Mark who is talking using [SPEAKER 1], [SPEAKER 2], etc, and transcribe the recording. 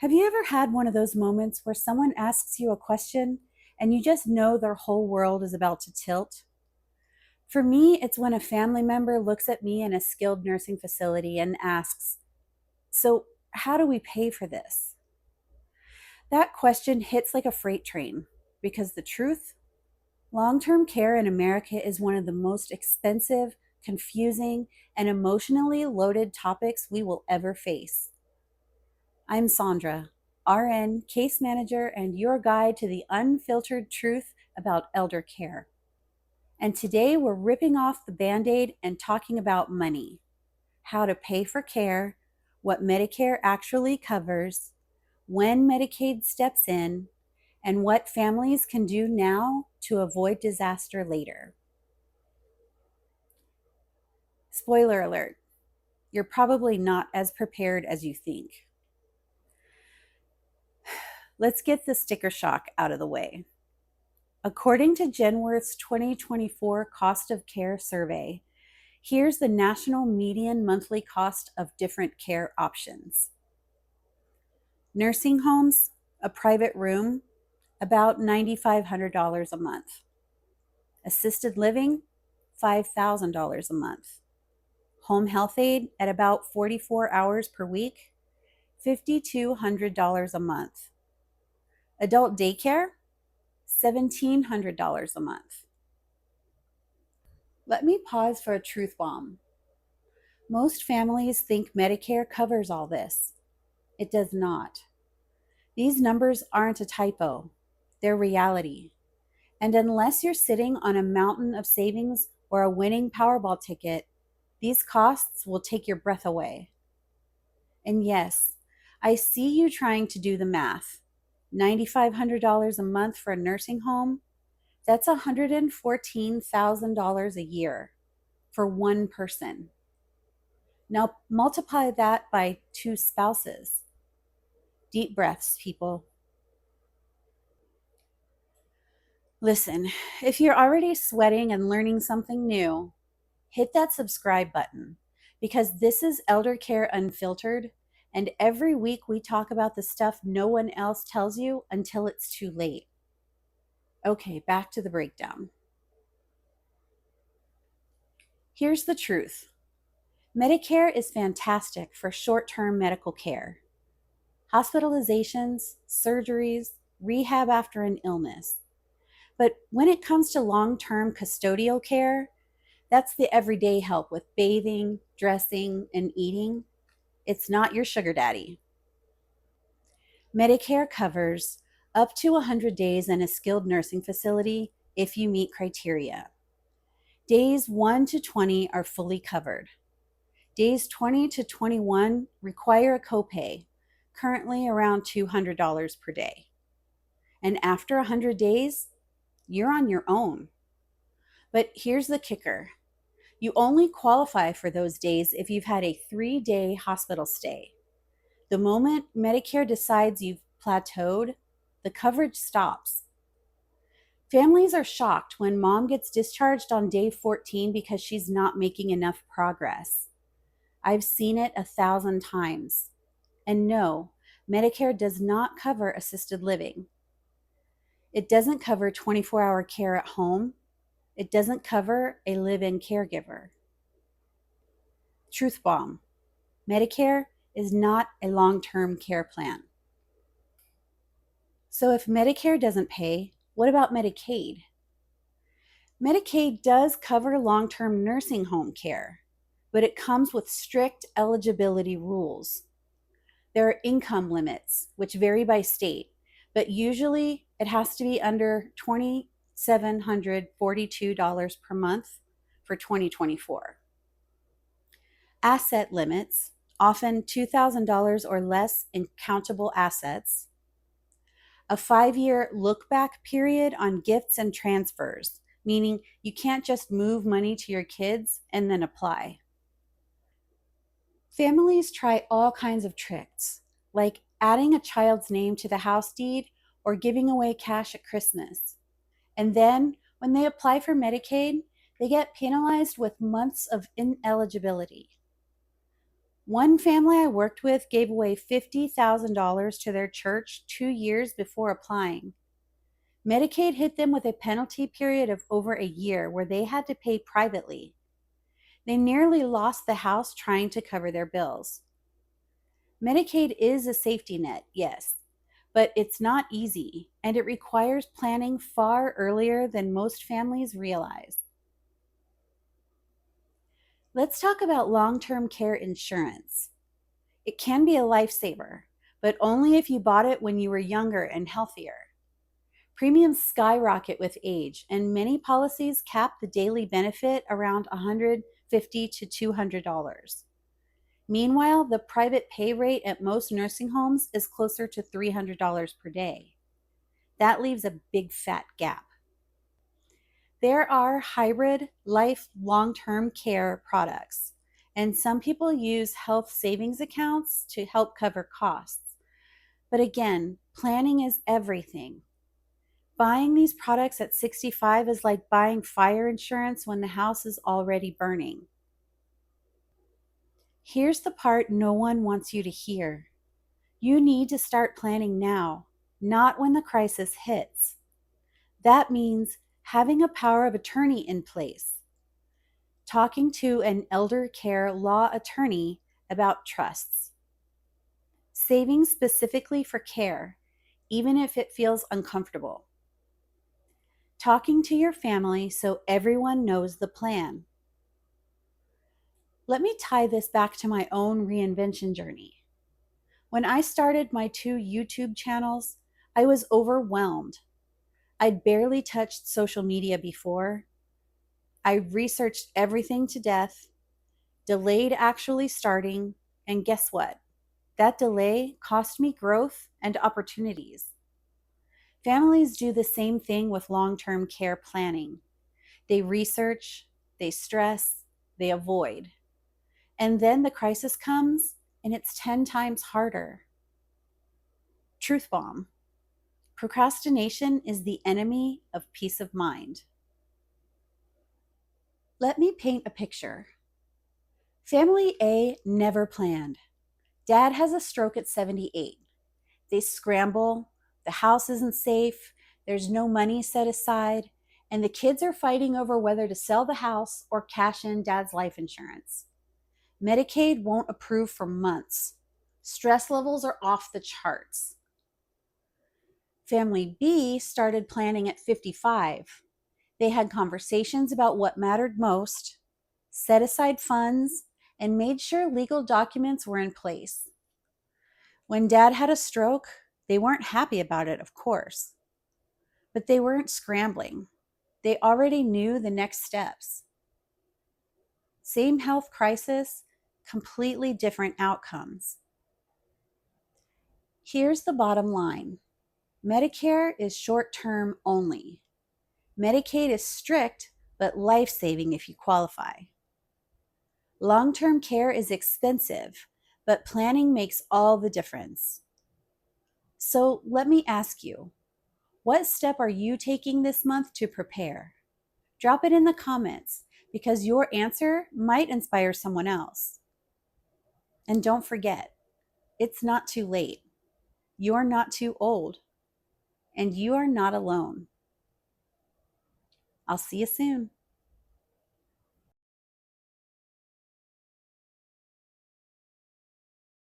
[SPEAKER 1] Have you ever had one of those moments where someone asks you a question and you just know their whole world is about to tilt? For me, it's when a family member looks at me in a skilled nursing facility and asks, "So, how do we pay for this?" That question hits like a freight train because the truth, long term care in America is one of the most expensive, confusing, and emotionally loaded topics we will ever face. I'm Sandra, RN, case manager, and your guide to the unfiltered truth about elder care. And today we're ripping off the band aid and talking about money, how to pay for care, what Medicare actually covers, when Medicaid steps in, and what families can do now to avoid disaster later. Spoiler alert, you're probably not as prepared as you think. Let's get the sticker shock out of the way. According to Genworth's 2024 Cost of Care survey, here's the national median monthly cost of different care options. Nursing homes, a private room, about $9,500 a month. Assisted living, $5,000 a month. Home health aid at about 44 hours per week, $5,200 a month. Adult daycare, $1,700 a month. Let me pause for a truth bomb. Most families think Medicare covers all this. It does not. These numbers aren't a typo, they're reality. And unless you're sitting on a mountain of savings or a winning Powerball ticket, these costs will take your breath away. And yes, I see you trying to do the math. $9,500 a month for a nursing home, that's $114,000 a year for one person. Now multiply that by two spouses. Deep breaths, people. Listen, if you're already sweating and learning something new, hit that subscribe button because this is Elder Care Unfiltered, and every week we talk about the stuff no one else tells you until it's too late. Okay, back to the breakdown. Here's the truth. Medicare is fantastic for short-term medical care. Hospitalizations, surgeries, rehab after an illness. But when it comes to long-term custodial care, that's the everyday help with bathing, dressing, and eating. It's not your sugar daddy. Medicare covers up to 100 days in a skilled nursing facility if you meet criteria. Days 1 to 20 are fully covered. Days 20 to 21 require a copay, currently around $200 per day. And after 100 days, you're on your own. But here's the kicker. You only qualify for those days if you've had a 3-day hospital stay. The moment Medicare decides you've plateaued, the coverage stops. Families are shocked when mom gets discharged on day 14 because she's not making enough progress. I've seen it 1,000 times. And no, Medicare does not cover assisted living. It doesn't cover 24-hour care at home. It doesn't cover a live-in caregiver. Truth bomb. Medicare is not a long-term care plan. So if Medicare doesn't pay, what about Medicaid? Medicaid does cover long-term nursing home care, but it comes with strict eligibility rules. There are income limits, which vary by state, but usually it has to be under $2,742 per month for 2024. Asset limits, often $2,000 or less in countable assets. A 5-year look-back period on gifts and transfers, meaning you can't just move money to your kids and then apply. Families try all kinds of tricks, like adding a child's name to the house deed or giving away cash at Christmas. And then, when they apply for Medicaid, they get penalized with months of ineligibility. One family I worked with gave away $50,000 to their church 2 years before applying. Medicaid hit them with a penalty period of over a year where they had to pay privately. They nearly lost the house trying to cover their bills. Medicaid is a safety net, yes, but it's not easy, and it requires planning far earlier than most families realize. Let's talk about long-term care insurance. It can be a lifesaver, but only if you bought it when you were younger and healthier. Premiums skyrocket with age, and many policies cap the daily benefit around $150 to $200. Meanwhile, the private pay rate at most nursing homes is closer to $300 per day. That leaves a big fat gap. There are hybrid life long-term care products, and some people use health savings accounts to help cover costs. But again, planning is everything. Buying these products at 65 is like buying fire insurance when the house is already burning. Here's the part no one wants you to hear. You need to start planning now, not when the crisis hits. That means having a power of attorney in place, talking to an elder care law attorney about trusts, saving specifically for care, even if it feels uncomfortable, talking to your family so everyone knows the plan. Let me tie this back to my own reinvention journey. When I started my 2 YouTube channels, I was overwhelmed. I'd barely touched social media before. I researched everything to death, delayed actually starting, and guess what? That delay cost me growth and opportunities. Families do the same thing with long-term care planning. They research, they stress, they avoid. And then the crisis comes and it's 10 times harder. Truth bomb. Procrastination is the enemy of peace of mind. Let me paint a picture. Family A never planned. Dad has a stroke at 78. They scramble, the house isn't safe, there's no money set aside, and the kids are fighting over whether to sell the house or cash in Dad's life insurance. Medicaid won't approve for months. Stress levels are off the charts. Family B started planning at 55. They had conversations about what mattered most, set aside funds, and made sure legal documents were in place. When Dad had a stroke, they weren't happy about it, of course, but they weren't scrambling. They already knew the next steps. Same health crisis, completely different outcomes. Here's the bottom line. Medicare is short-term only. Medicaid is strict, but life-saving if you qualify. Long-term care is expensive, but planning makes all the difference. So let me ask you, what step are you taking this month to prepare? Drop it in the comments because your answer might inspire someone else. And don't forget, it's not too late. You're not too old. And you are not alone. I'll see you soon.